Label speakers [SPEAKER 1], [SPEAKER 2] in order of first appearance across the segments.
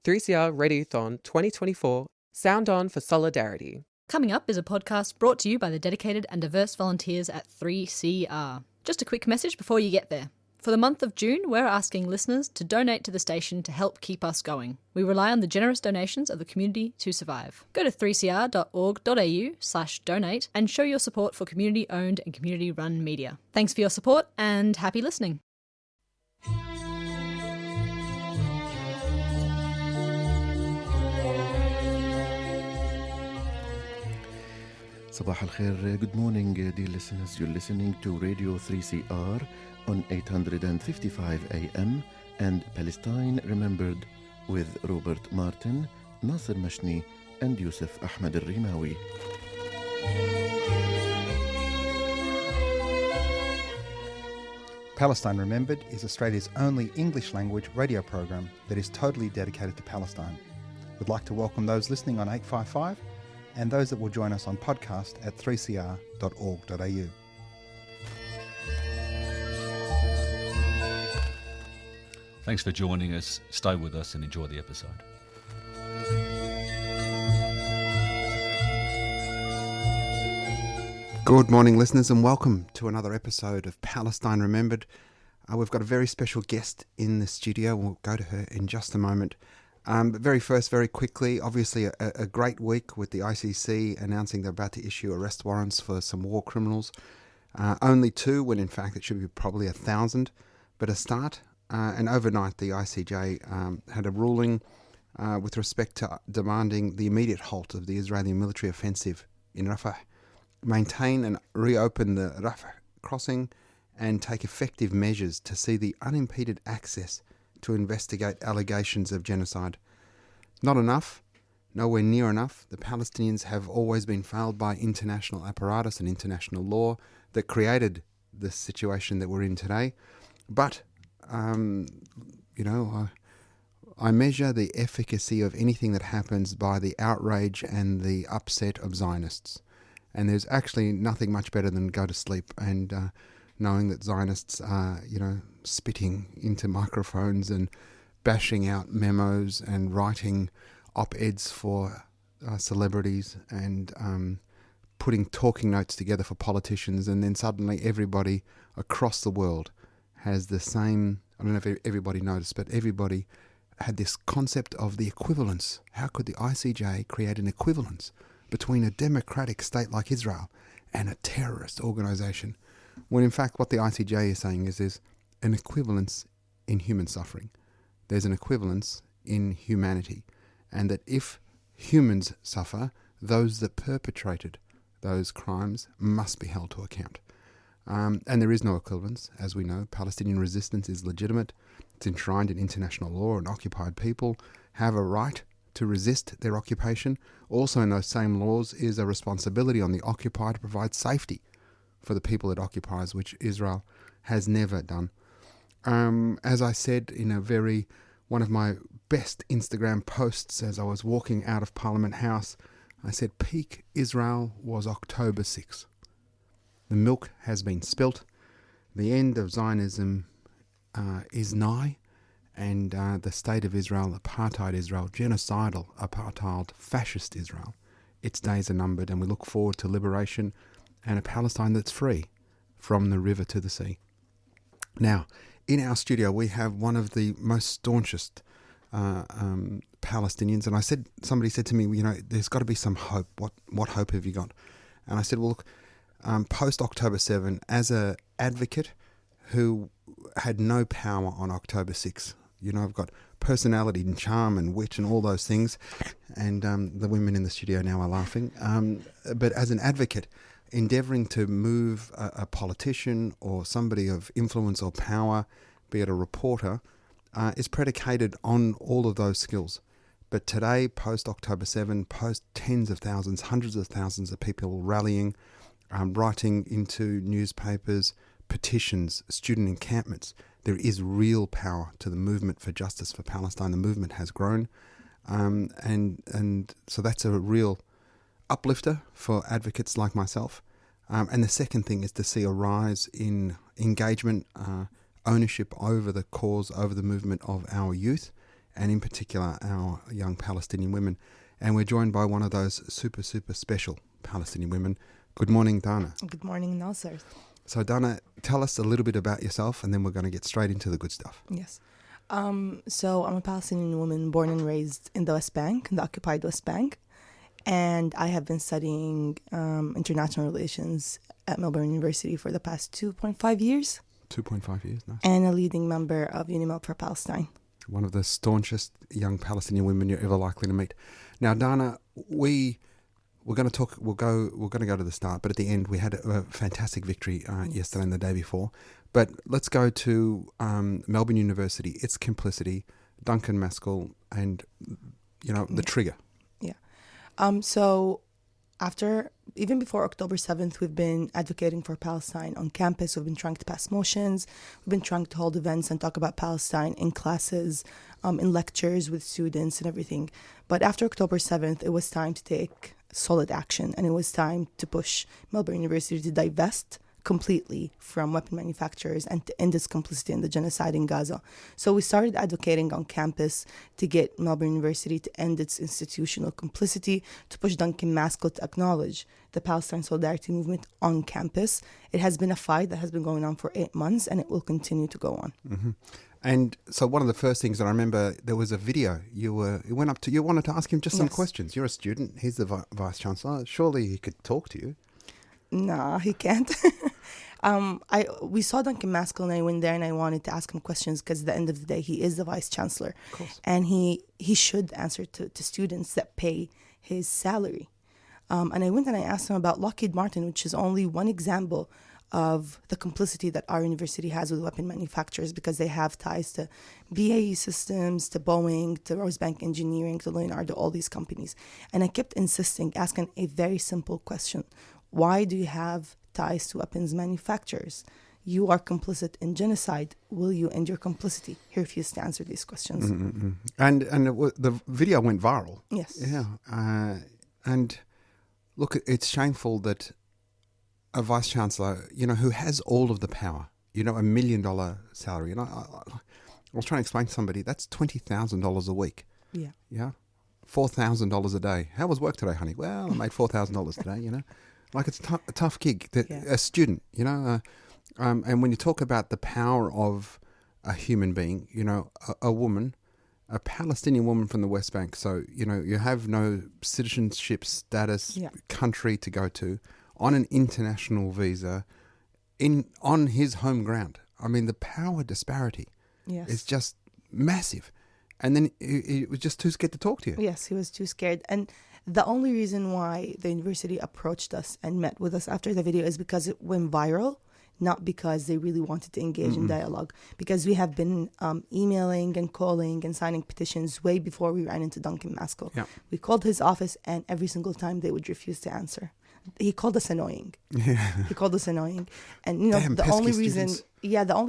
[SPEAKER 1] 3CR Radiothon 2024, Sound On for Solidarity.
[SPEAKER 2] Coming Up is a podcast brought to you by the dedicated and diverse volunteers at 3CR. Just a quick message before you get there. For the month of June, we're asking listeners to donate to the station to help keep us going. We rely on the generous donations of the community to survive. Go to 3cr.org.au/donate and show your support for community-owned and community-run media. Thanks for your support and happy listening.
[SPEAKER 3] Sabah al-Khair, good morning dear listeners. You're listening to Radio 3CR on 855 AM and Palestine Remembered with Robert Martin, Nasser Mashni and Yusuf Ahmed al-Rimawi.
[SPEAKER 4] Palestine Remembered is Australia's only English language radio program that is totally dedicated to Palestine. We'd like to welcome those listening on 855 and those that will join us on podcast at 3cr.org.au.
[SPEAKER 5] Thanks for joining us. Stay with us and enjoy the episode.
[SPEAKER 4] Good morning, listeners, and welcome to another episode of Palestine Remembered. We've got a very special guest in the studio. We'll go to her in just a moment. But very quickly, obviously a great week with the ICC announcing they're about to issue arrest warrants for some war criminals. Only 2, when in fact it should be probably 1,000, but a start. And overnight the ICJ had a ruling with respect to demanding the immediate halt of the Israeli military offensive in Rafah, maintain and reopen the Rafah crossing, and take effective measures to see the unimpeded access to investigate allegations of genocide. Not enough, nowhere near enough. The Palestinians have always been failed by international apparatus and international law that created the situation that we're in today. But, I measure the efficacy of anything that happens by the outrage and the upset of Zionists. And there's actually nothing much better than go to sleep and knowing that Zionists are, spitting into microphones and bashing out memos and writing op-eds for celebrities and putting talking notes together for politicians, and then suddenly everybody across the world has the same, I don't know if everybody noticed, but everybody had this concept of the equivalence. How could the ICJ create an equivalence between a democratic state like Israel and a terrorist organization? When in fact what the ICJ is saying is there's an equivalence in human suffering. There's an equivalence in humanity. And that if humans suffer, those that perpetrated those crimes must be held to account. And there is no equivalence, as we know. Palestinian resistance is legitimate. It's enshrined in international law, and occupied people have a right to resist their occupation. Also in those same laws is a responsibility on the occupier to provide safety for the people it occupies, which Israel has never done. As I said in one of my best Instagram posts as I was walking out of Parliament House, I said peak Israel was October 6th. The milk has been spilt. The end of Zionism is nigh, and the state of Israel, apartheid Israel, genocidal apartheid, fascist Israel, its days are numbered, and we look forward to liberation and a Palestine that's free from the river to the sea. Now, in our studio, we have one of the most staunchest Palestinians, and somebody said to me, there's got to be some hope. What hope have you got? And I said, well, look, post October 7, as an advocate who had no power on October 6, I've got personality and charm and wit and all those things, and the women in the studio now are laughing. But as an advocate, endeavouring to move a politician or somebody of influence or power, be it a reporter, is predicated on all of those skills. But today, post-October 7, post tens of thousands, hundreds of thousands of people rallying, writing into newspapers, petitions, student encampments, there is real power to the movement for justice for Palestine. The movement has grown. And so that's a real uplifter for advocates like myself. And the second thing is to see a rise in engagement, ownership over the cause, over the movement of our youth, and in particular our young Palestinian women. And we're joined by one of those super, super special Palestinian women. Good morning, Dana.
[SPEAKER 6] Good morning, Nasser.
[SPEAKER 4] So, Dana, tell us a little bit about yourself, and then we're going to get straight into the good stuff.
[SPEAKER 6] Yes. So I'm a Palestinian woman born and raised in the West Bank, in the occupied West Bank. And I have been studying international relations at Melbourne University for the past 2.5 years.
[SPEAKER 4] 2.5 years, nice.
[SPEAKER 6] And a leading member of Unimelb for Palestine.
[SPEAKER 4] One of the staunchest young Palestinian women you're ever likely to meet. Now, Dana, we're going to talk. We're going to go to the start, but at the end we had a fantastic victory yesterday and the day before. But let's go to Melbourne University, its complicity, Duncan Maskell, and the trigger.
[SPEAKER 6] Yeah. So even before October 7th, we've been advocating for Palestine on campus. We've been trying to pass motions. We've been trying to hold events and talk about Palestine in classes, in lectures with students and everything. But after October 7th, it was time to take solid action, and it was time to push Melbourne University to divest completely from weapon manufacturers and to end its complicity in the genocide in Gaza. So we started advocating on campus to get Melbourne University to end its institutional complicity, to push Duncan Maskell to acknowledge the Palestine Solidarity Movement on campus. It has been a fight that has been going on for 8 months, and it will continue to go on.
[SPEAKER 4] Mm-hmm. And so one of the first things that I remember, there was a video. You wanted to ask him just some questions. You're a student. He's the Vice Chancellor. Surely he could talk to you.
[SPEAKER 6] No, he can't. We saw Duncan Maskell, and I went there and I wanted to ask him questions because at the end of the day, he is the Vice Chancellor.
[SPEAKER 4] Of course.
[SPEAKER 6] And he should answer to students that pay his salary. And I went and I asked him about Lockheed Martin, which is only one example of the complicity that our university has with weapon manufacturers, because they have ties to BAE Systems, to Boeing, to Rosebank Engineering, to Leonardo, all these companies. And I kept asking a very simple question. Why do you have ties to weapons manufacturers? You are complicit in genocide. Will you end your complicity? He refused to answer these questions.
[SPEAKER 4] Mm-hmm. And the video went viral.
[SPEAKER 6] Yes.
[SPEAKER 4] Yeah. And look, it's shameful that a Vice Chancellor, who has all of the power, $1 million salary. And I was trying to explain to somebody, that's $20,000 a week.
[SPEAKER 6] Yeah.
[SPEAKER 4] Yeah. $4,000 a day. How was work today, honey? Well, I made $4,000 today, Like it's a tough gig. A student, and when you talk about the power of a human being, a woman, a Palestinian woman from the West Bank. So, you have no citizenship status, country to go to, on an international visa, on his home ground. I mean, the power disparity is just massive. And then he was just too scared to talk to you.
[SPEAKER 6] Yes, he was too scared. And the only reason why the university approached us and met with us after the video is because it went viral, not because they really wanted to engage in dialogue. Because we have been emailing and calling and signing petitions way before we ran into Duncan Maskell. Yeah. We called his office, and every single time they would refuse to answer. He called us annoying. Yeah. He called us annoying. And
[SPEAKER 4] Damn,
[SPEAKER 6] the only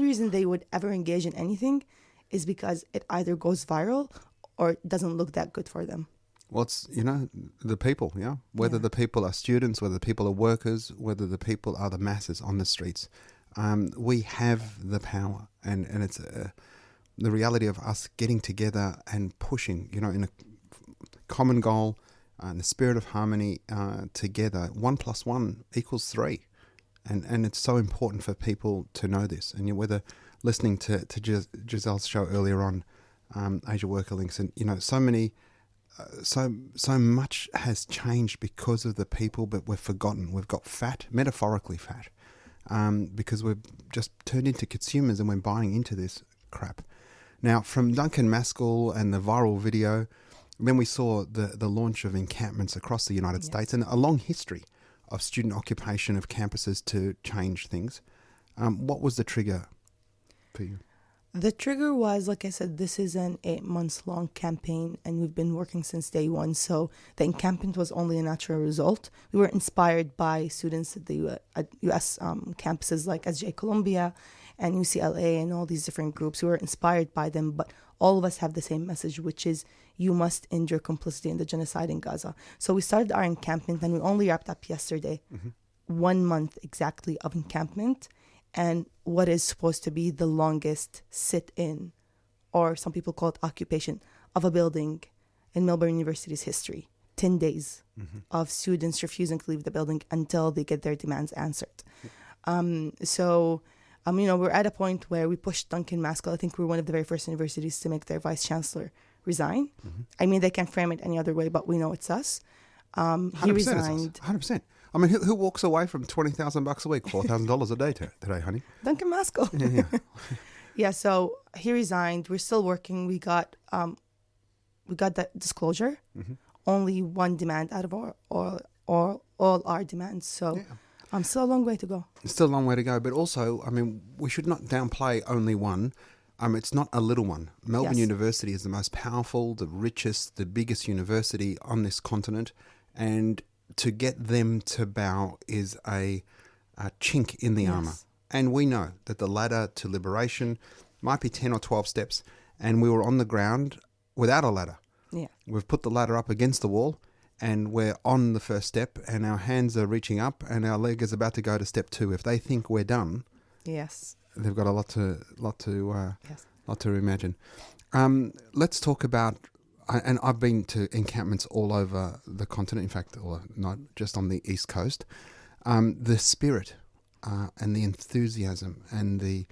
[SPEAKER 6] reason they would ever engage in anything is because it either goes viral or it doesn't look that good for them.
[SPEAKER 4] Well, it's, the people, whether the people are students, whether the people are workers, whether the people are the masses on the streets. We have the power, and it's the reality of us getting together and pushing, in a common goal, in the spirit of harmony, together. 1 + 1 = 3. And it's so important for people to know this. And whether listening to Giselle's show earlier on, Asia Worker Links, and so many, so much has changed because of the people, but we've forgotten. We've got fat, metaphorically fat, because we've just turned into consumers and we're buying into this crap. Now, from Duncan Maskell and the viral video, then we saw the launch of encampments across the United States, and a long history of student occupation of campuses to change things. What was the trigger for you?
[SPEAKER 6] The trigger was, like I said, this is an 8 months long campaign, and we've been working since day one. So the encampment was only a natural result. We were inspired by students at the U.S. Campuses like SJ Columbia and UCLA and all these different groups. We were inspired by them, but all of us have the same message, which is you must end your complicity in the genocide in Gaza. So we started our encampment, and we only wrapped up yesterday. 1 month exactly of encampment, and what is supposed to be the longest sit-in, or some people call it occupation, of a building in Melbourne University's history. 10 days of students refusing to leave the building until they get their demands answered. We're at a point where we pushed Duncan Maskell. I think we're one of the very first universities to make their vice chancellor resign. I mean, they can't frame it any other way, but we know it's us. He resigned.
[SPEAKER 4] 100%. I mean, who walks away from $20,000 a week, $4,000 a day today, honey?
[SPEAKER 6] Duncan Maskell.
[SPEAKER 4] Yeah.
[SPEAKER 6] Yeah, so he resigned. We're still working. We got that disclosure. Only one demand out of all our demands. So still a long way to go.
[SPEAKER 4] It's still a long way to go. But also, I mean, we should not downplay only one. It's not a little one. Melbourne University is the most powerful, the richest, the biggest university on this continent. And to get them to bow is a chink in the armour. And we know that the ladder to liberation might be 10 or 12 steps. And we were on the ground without a ladder.
[SPEAKER 6] Yeah.
[SPEAKER 4] We've put the ladder up against the wall and we're on the first step and our hands are reaching up and our leg is about to go to step 2. If they think we're done, they've got a lot to imagine. Let's talk about, and I've been to encampments all over the continent, in fact, not just on the East Coast, the spirit and the enthusiasm and the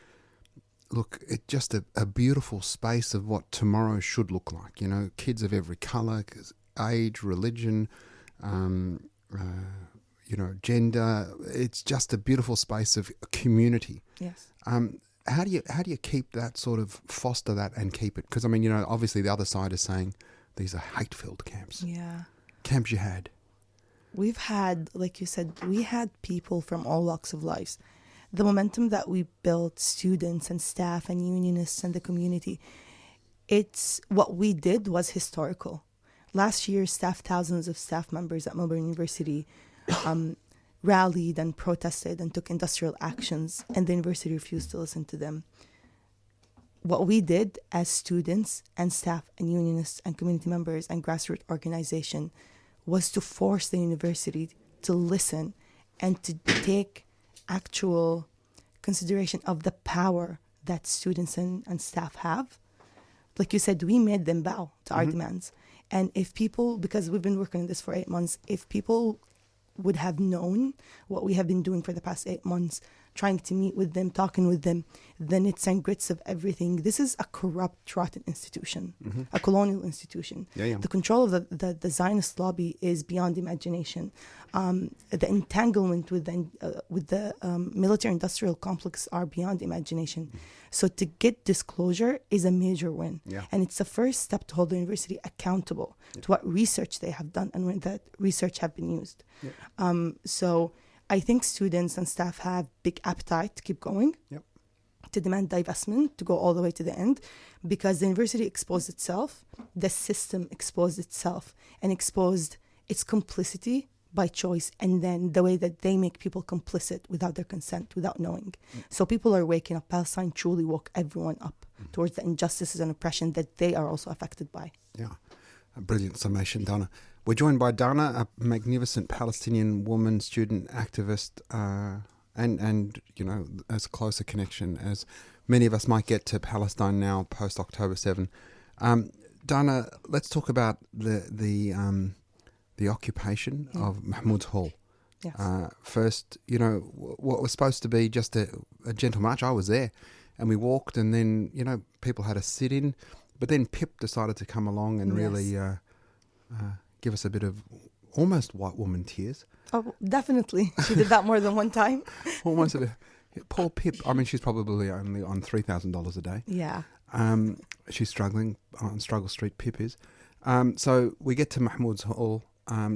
[SPEAKER 4] it's just a beautiful space of what tomorrow should look like. You know, kids of every colour, age, religion, gender. It's just a beautiful space of community.
[SPEAKER 6] Yes.
[SPEAKER 4] How do you keep that sort of, foster that and keep it? Because, I mean, obviously the other side is saying these are hate-filled camps.
[SPEAKER 6] Yeah.
[SPEAKER 4] Camps you had.
[SPEAKER 6] We've had, like you said, we had people from all walks of lives. The momentum that we built, students and staff and unionists and the community, what we did was historical. Last year, thousands of staff members at Melbourne University rallied and protested and took industrial actions, and the university refused to listen to them. What we did as students and staff and unionists and community members and grassroots organization was to force the university to listen and to take actual consideration of the power that students and staff have. Like you said, we made them bow to our demands. And if people, because we've been working on this for 8 months, if people would have known what we have been doing for the past 8 months, trying to meet with them, talking with them, the nits and grits of everything. This is a corrupt, rotten institution, a colonial institution. The control of the Zionist lobby is beyond imagination. The entanglement with the military-industrial complex are beyond imagination. So to get disclosure is a major win. And it's the first step to hold the university accountable to what research they have done and when that research have been used. So I think students and staff have big appetite to keep going, to demand divestment, to go all the way to the end, because the university exposed itself, the system exposed itself, and exposed its complicity by choice, and then the way that they make people complicit without their consent, without knowing. So people are waking up. Palestine truly woke everyone up towards the injustices and oppression that they are also affected by.
[SPEAKER 4] Yeah, a brilliant summation, Dana. We're joined by Dana, a magnificent Palestinian woman, student, activist, and as close a connection as many of us might get to Palestine now post October 7. Dana, let's talk about the occupation of Mahmoud's hall.
[SPEAKER 6] Yes.
[SPEAKER 4] First, what was supposed to be just a gentle march. I was there, and we walked, and then people had a sit-in, but then Pip decided to come along and really give us a bit of almost white woman tears.
[SPEAKER 6] Oh, definitely. She did that more than one time.
[SPEAKER 4] Almost a bit. Poor Pip. I mean, she's probably only on $3,000 a day.
[SPEAKER 6] Yeah.
[SPEAKER 4] She's struggling on Struggle Street, Pip is. So we get to Mahmoud's hall.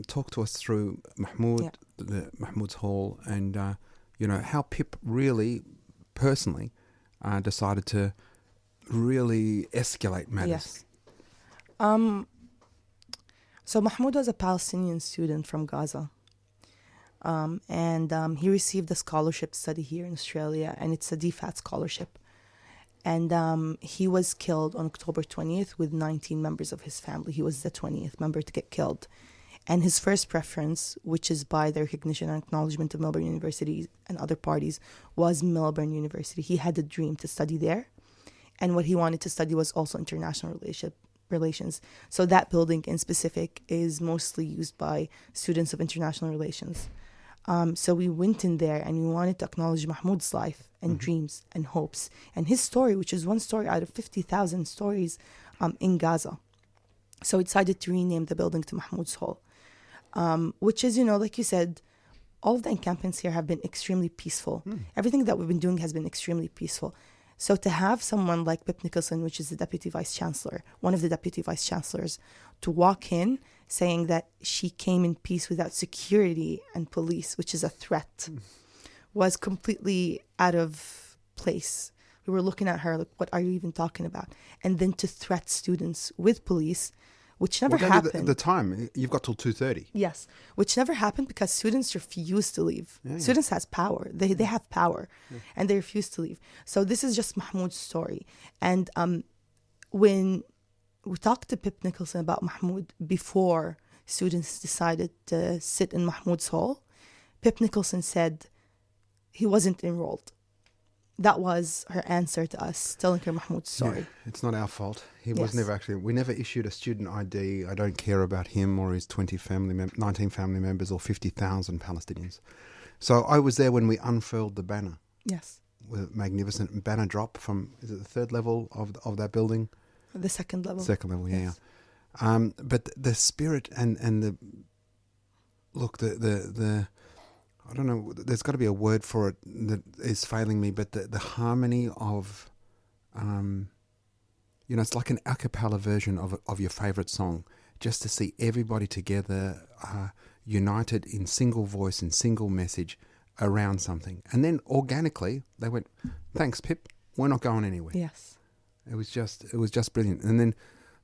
[SPEAKER 4] Talk to us through Mahmoud, Mahmoud's hall, and how Pip really, personally, decided to really escalate matters.
[SPEAKER 6] Yes. So Mahmoud was a Palestinian student from Gaza, and he received a scholarship to study here in Australia, and it's a DFAT scholarship. And he was killed on October 20th with 19 members of his family. He was the 20th member to get killed. And his first preference, which is by the recognition and acknowledgement of Melbourne University and other parties, was Melbourne University. He had a dream to study there. And what he wanted to study was also international relations. So that building in specific is mostly used by students of international relations. So we went in there and we wanted to acknowledge Mahmoud's life and dreams and hopes and his story, which is one story out of 50,000 stories in Gaza. So we decided to rename the building to Mahmoud's Hall, which is, like you said, all of the encampments here have been extremely peaceful. Everything that we've been doing has been extremely peaceful. So to have someone like Pip Nicholson, which is the Deputy Vice Chancellor, one of the Deputy Vice Chancellors, to walk in saying that she came in peace without security and police, which is a threat, was completely out of place. We were looking at her like, what are you even talking about? And then to threat students with police, which never happened.
[SPEAKER 4] At the time, you've got till 2:30.
[SPEAKER 6] Yes, which never happened because students refused to leave. Students has power. They have power, and they refuse to leave. So this is just Mahmoud's story. And when we talked to Pip Nicholson about Mahmoud before students decided to sit in Mahmoud's hall, Pip Nicholson said he wasn't enrolled. That was her answer to us, telling her Mahmoud's story.
[SPEAKER 4] Yeah, it's not our fault. He was never actually. We never issued a student ID. I don't care about him or his 19 family members or 50,000 Palestinians. So I was there when we unfurled the banner.
[SPEAKER 6] Yes.
[SPEAKER 4] With a magnificent banner drop from, is it the third level of that building?
[SPEAKER 6] The second level.
[SPEAKER 4] Second level, yeah.
[SPEAKER 6] Yes.
[SPEAKER 4] But the spirit and the look, the I don't know, there's got to be a word for it that is failing me, but the harmony of, it's like an a cappella version of your favourite song, just to see everybody together, united in single voice and single message around something. And then organically, they went, thanks, Pip, we're not going anywhere.
[SPEAKER 6] Yes.
[SPEAKER 4] It was just brilliant. And then,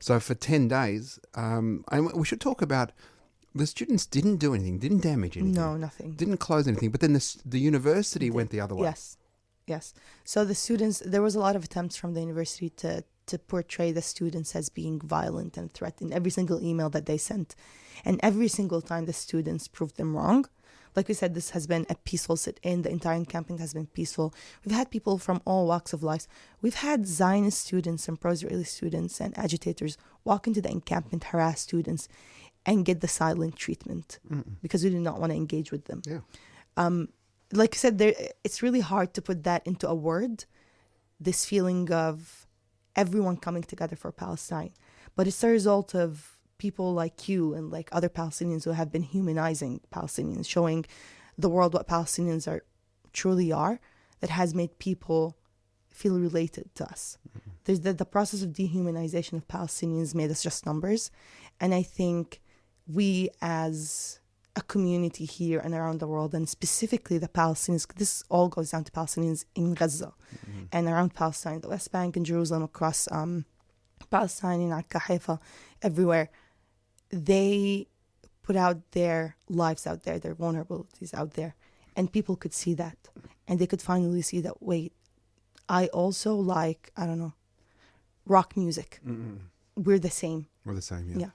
[SPEAKER 4] so for 10 days, and we should talk about, the students didn't do anything, didn't damage anything.
[SPEAKER 6] No, nothing.
[SPEAKER 4] Didn't close anything. But then the university went the other way.
[SPEAKER 6] Yes. So the students, there was a lot of attempts from the university to portray the students as being violent and threatening every single email that they sent. And every single time the students proved them wrong. Like we said, this has been a peaceful sit-in. The entire encampment has been peaceful. We've had people from all walks of life. We've had Zionist students and pro-Israeli students and agitators walk into the encampment, harass students, and get the silent treatment because we do not want to engage with them.
[SPEAKER 4] Yeah.
[SPEAKER 6] Like I said, it's really hard to put that into a word, this feeling of everyone coming together for Palestine. But it's a result of people like you and like other Palestinians who have been humanizing Palestinians, showing the world what Palestinians truly are, that has made people feel related to us. There's the process of dehumanization of Palestinians made us just numbers. And I think we as a community here and around the world, and specifically the Palestinians, this all goes down to Palestinians in Gaza and around Palestine, the West Bank and Jerusalem, across Palestine, in Akka, Haifa, everywhere. They put out their lives out there, their vulnerabilities out there, and people could see that. And they could finally see that, wait, I also like, rock music. We're the same.
[SPEAKER 4] We're the same,
[SPEAKER 6] Yeah.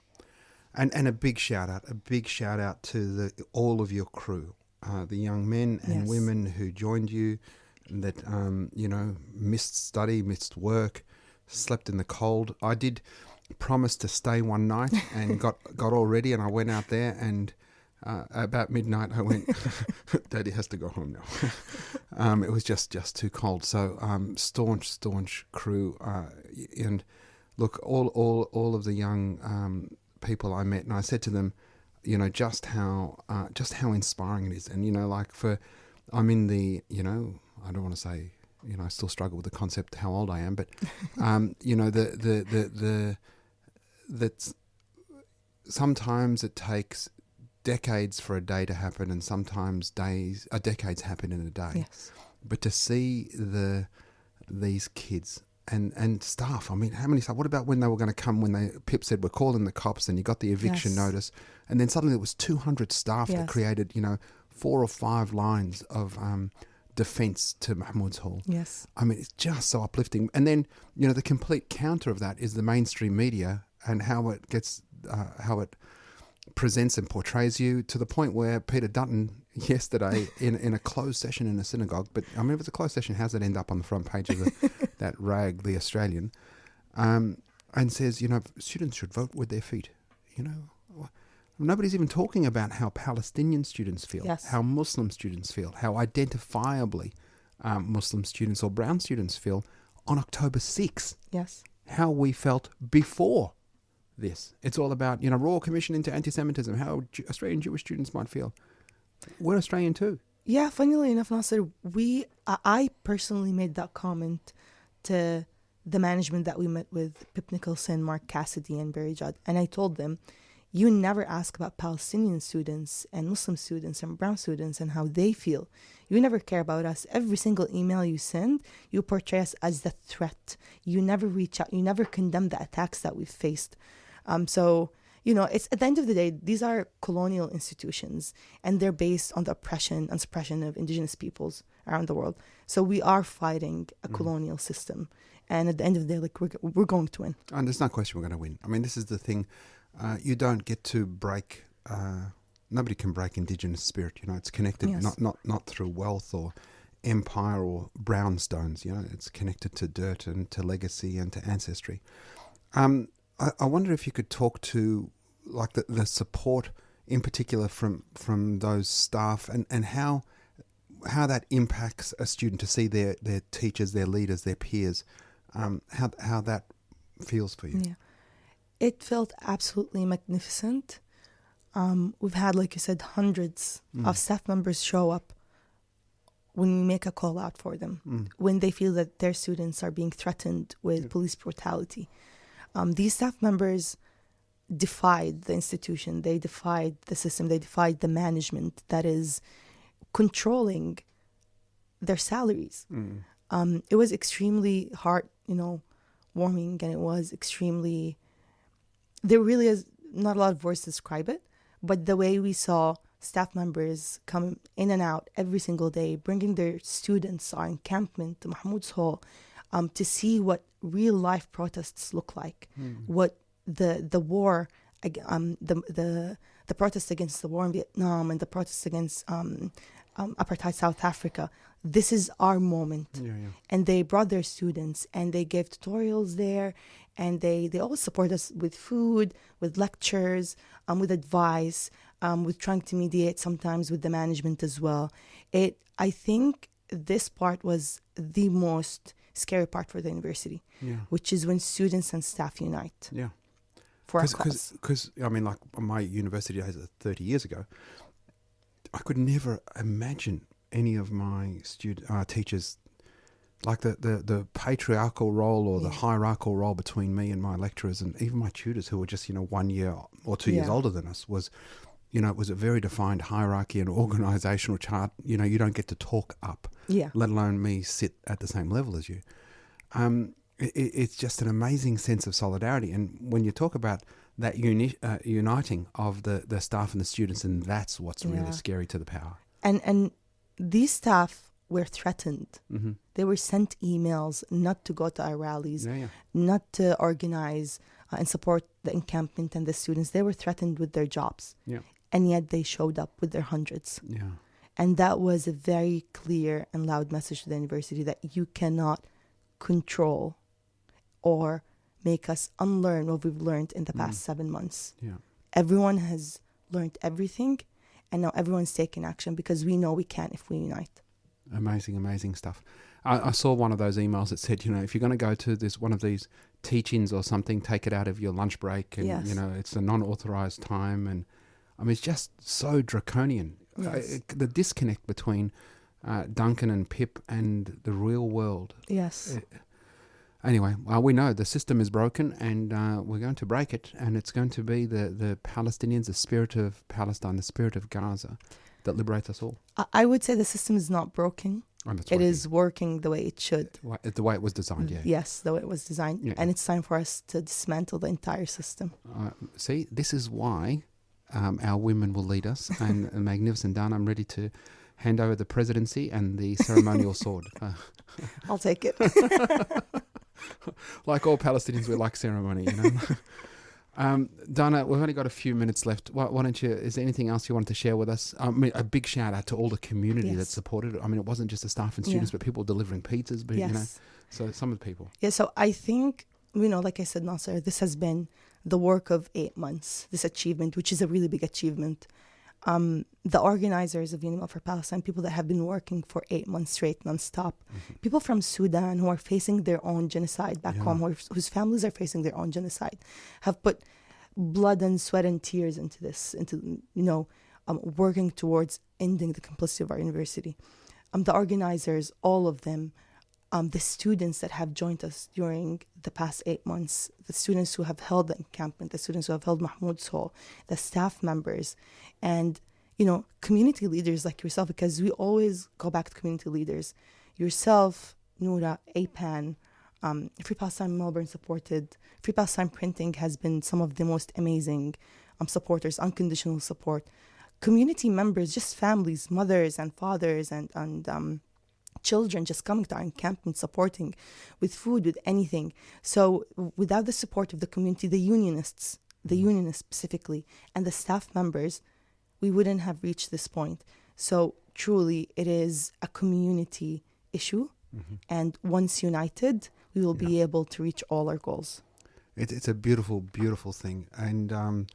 [SPEAKER 4] And a big shout out to all of your crew, the young men and women who joined you, that missed study, missed work, slept in the cold. I did promise to stay one night and got all ready, and I went out there, and about midnight I went, Daddy has to go home now. It was just too cold. So staunch crew, and look, all of the young people I met, and I said to them, just how inspiring it is. And I'm in the, I don't want to say, I still struggle with the concept how old I am, but that sometimes it takes decades for a day to happen, and sometimes decades happen in a day.
[SPEAKER 6] Yes.
[SPEAKER 4] But to see these kids and staff, how many staff? What about when they were going to come, when Pip said, we're calling the cops, and you got the eviction notice, and then suddenly it was 200 staff that created, 4 or 5 lines of defence to Mahmoud's hall.
[SPEAKER 6] Yes.
[SPEAKER 4] It's just so uplifting. And then, the complete counter of that is the mainstream media and how it gets, how it presents and portrays you, to the point where Peter Dutton yesterday in a closed session in a synagogue, but if it's a closed session, how does it end up on the front page of that rag, The Australian? and says, students should vote with their feet. Nobody's even talking about how Palestinian students feel,
[SPEAKER 6] Yes.
[SPEAKER 4] how Muslim students feel, how identifiably Muslim students or brown students feel on October 6th.
[SPEAKER 6] Yes.
[SPEAKER 4] How we felt before this. It's all about, Royal Commission into Anti-Semitism, how Australian Jewish students might feel. We're Australian too.
[SPEAKER 6] Yeah, funnily enough, Nasser, I personally made that comment to the management that we met with, Pip Nicholson, Mark Cassidy, and Barry Judd, and I told them, you never ask about Palestinian students and Muslim students and brown students and how they feel. You never care about us. Every single email you send, you portray us as the threat. You never reach out. You never condemn the attacks that we've faced. It's at the end of the day, these are colonial institutions, and they're based on the oppression and suppression of indigenous peoples around the world. So we are fighting a colonial system. And at the end of the day, we're going to win.
[SPEAKER 4] And there's no question we're going to win. I mean, this is the thing. You don't get to break. Nobody can break Indigenous spirit. It's connected
[SPEAKER 6] Yes.
[SPEAKER 4] not through wealth or empire or brownstones. It's connected to dirt and to legacy and to ancestry. I wonder if you could talk to the support in particular from those staff and how that impacts a student to see their teachers, their leaders, their peers. How that feels for you.
[SPEAKER 6] Yeah. It felt absolutely magnificent. We've had, like you said, hundreds of staff members show up when we make a call out for them, when they feel that their students are being threatened with police brutality. These staff members defied the institution. They defied the system. They defied the management that is controlling their salaries. It was extremely warming, and it was extremely... There really is not a lot of words to describe it, but the way we saw staff members come in and out every single day, bringing their students, our encampment, to Mahmoud's hall, to see what real life protests look like, what the war, the protests against the war in Vietnam and the protests against apartheid South Africa. This is our moment. And they brought their students and they gave tutorials there, and they always support us with food, with lectures, with advice, with trying to mediate sometimes with the management as well. I think this part was the most scary part for the university, which is when students and staff unite. For our cause.
[SPEAKER 4] Because my university days 30 years ago, I could never imagine any of my teachers, like the patriarchal role or the hierarchical role between me and my lecturers, and even my tutors who were just 1 year or 2 years older than us, was it was a very defined hierarchy and organizational chart. You don't get to talk up, let alone me sit at the same level as you. It's just an amazing sense of solidarity. And when you talk about that uniting of the staff and the students, and that's what's really scary to the power.
[SPEAKER 6] And these staff were threatened. They were sent emails not to go to our rallies, not to organize and support the encampment and the students. They were threatened with their jobs. And yet they showed up with their hundreds. And that was a very clear and loud message to the university that you cannot control or make us unlearn what we've learned in the past 7 months. Everyone has learned everything, and now everyone's taking action because we know we can if we unite.
[SPEAKER 4] Amazing stuff. I saw one of those emails that said, if you're going to go to one of these teach-ins or something, take it out of your lunch break, and it's a non-authorized time, and it's just so draconian. The disconnect between Duncan and Pip and the real world. Anyway, we know the system is broken, and we're going to break it, and it's going to be the Palestinians, the spirit of Palestine, the spirit of Gaza that liberates us all.
[SPEAKER 6] I would say the system is not broken. It is working the way it should.
[SPEAKER 4] The way it was designed,
[SPEAKER 6] Yes, the way it was designed. And it's time for us to dismantle the entire system.
[SPEAKER 4] See, this is why our women will lead us, and magnificent Dana, I'm ready to hand over the presidency and the ceremonial sword.
[SPEAKER 6] I'll take it.
[SPEAKER 4] Like all Palestinians, we like ceremony, Dana, we've only got a few minutes left. Why don't you, is there anything else you wanted to share with us? A big shout out to all the community that supported it. It wasn't just the staff and students, but people delivering pizzas, but so some of the people.
[SPEAKER 6] So I think like I said, Nasser, this has been the work of 8 months, this achievement, which is a really big achievement. The organizers of Unimelb for Palestine, people that have been working for 8 months straight, nonstop, people from Sudan who are facing their own genocide back home, whose families are facing their own genocide, have put blood and sweat and tears into this, working towards ending the complicity of our university. The organizers, all of them, the students that have joined us during the past 8 months, the students who have held the encampment, the students who have held Mahmoud's hall, the staff members, and, community leaders like yourself, because we always go back to community leaders. Yourself, Noura, APAN, Free Palestine Melbourne supported. Free Palestine Printing has been some of the most amazing supporters, unconditional support. Community members, just families, mothers and fathers and children just coming to our encampment, supporting with food, with anything. So without the support of the community, the unionists specifically, and the staff members, we wouldn't have reached this point. So truly, it is a community issue. And once united, we will be able to reach all our goals.
[SPEAKER 4] It's a beautiful, beautiful thing. And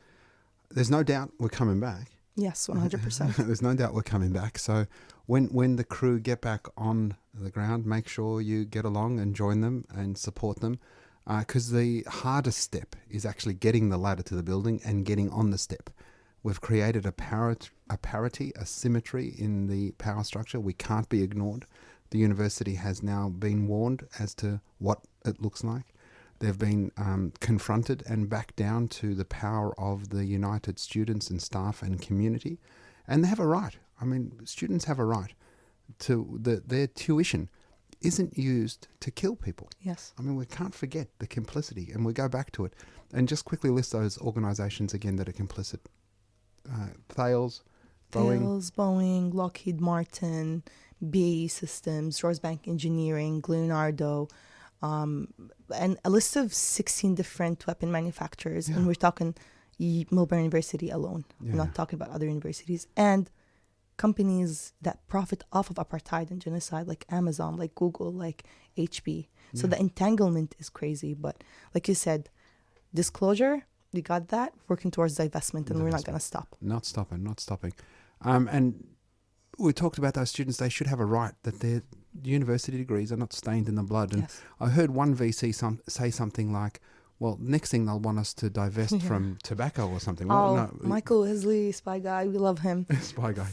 [SPEAKER 4] there's no doubt we're coming back.
[SPEAKER 6] Yes, 100%.
[SPEAKER 4] There's no doubt we're coming back. So when the crew get back on the ground, make sure you get along and join them and support them. Because the hardest step is actually getting the ladder to the building and getting on the step. We've created a parity, a symmetry in the power structure. We can't be ignored. The university has now been warned as to what it looks like. They've been confronted and back down to the power of the united students and staff and community. And they have a right. I mean, students have a right to their tuition isn't used to kill people.
[SPEAKER 6] Yes.
[SPEAKER 4] I mean, we can't forget the complicity, and we go back to it. And just quickly list those organisations again that are complicit. Thales,
[SPEAKER 6] Boeing, Lockheed Martin, BAE Systems, Rosebank Engineering, Leonardo, and a list of 16 different weapon manufacturers. And we're talking Melbourne University alone. We're not talking about other universities. And companies that profit off of apartheid and genocide, like Amazon, like Google, like HP. So the entanglement is crazy. But like you said, disclosure, we got that, working towards divestment, and we're not going to stop.
[SPEAKER 4] Not stopping. And we talked about those students, they should have a right that their university degrees are not stained in the blood. And I heard one VC say something like, well, next thing they'll want us to divest from tobacco or something. Well, no.
[SPEAKER 6] Michael Wesley, spy guy, we love him.
[SPEAKER 4] Spy guy,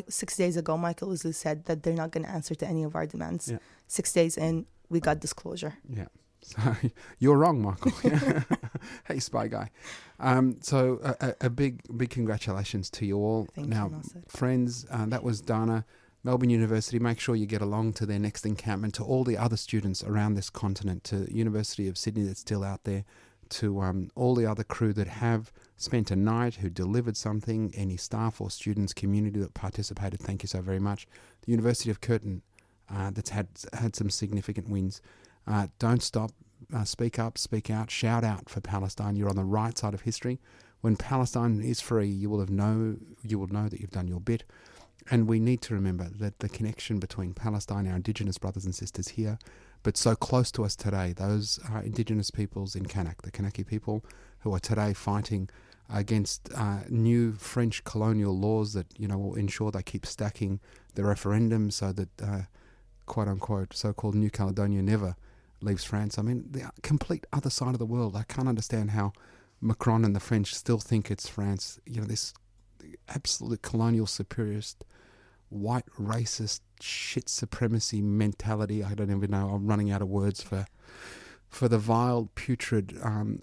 [SPEAKER 6] 6 days ago, Michael Wesley said that they're not going to answer to any of our demands. 6 days in, we got disclosure.
[SPEAKER 4] Yeah. So you're wrong, Michael. Hey, spy guy. So a big congratulations to you all.
[SPEAKER 6] Thank
[SPEAKER 4] now,
[SPEAKER 6] you, Nasser.
[SPEAKER 4] friends, that was Dana. Melbourne University, make sure you get along to their next encampment, to all the other students around this continent, to University of Sydney that's still out there, to all the other crew that have spent a night, who delivered something, any staff or students, community that participated, thank you so very much. The University of Curtin, that's had some significant wins. Don't stop, speak up, speak out, shout out for Palestine. You're on the right side of history. When Palestine is free, you will know that you've done your bit. And we need to remember that the connection between Palestine, our Indigenous brothers and sisters here, but so close to us today, those Indigenous peoples in Kanak, the Kanaki people who are today fighting against new French colonial laws that will ensure they keep stacking the referendum so that quote unquote so-called New Caledonia never leaves France. I mean, the complete other side of the world. I can't understand how Macron and the French still think it's France. This absolute colonial superiorist, white racist, shit supremacy mentality. I don't even know. I'm running out of words for the vile, putrid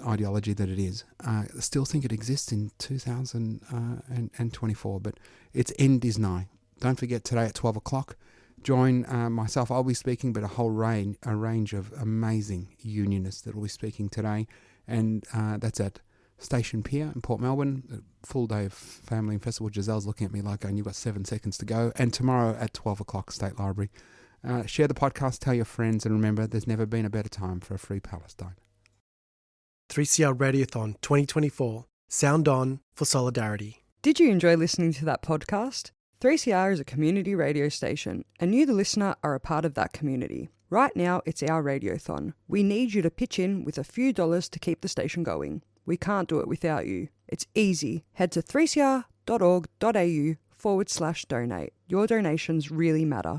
[SPEAKER 4] ideology that it is. I still think it exists in 2024, but its end is nigh. Don't forget, today at 12 o'clock, join myself. I'll be speaking, but a range of amazing unionists that will be speaking today. And that's at Station Pier in Port Melbourne. A full day of family and festival. Giselle's looking at me like, you've got 7 seconds to go. And tomorrow at 12 o'clock, State Library. Share the podcast, tell your friends, and remember, there's never been a better time for a free Palestine.
[SPEAKER 7] 3CR Radiothon 2024. Sound on for solidarity.
[SPEAKER 8] Did you enjoy listening to that podcast? 3CR is a community radio station, and you, the listener, are a part of that community. Right now, it's our radiothon. We need you to pitch in with a few dollars to keep the station going. We can't do it without you. It's easy. Head to 3cr.org.au/donate. Your donations really matter.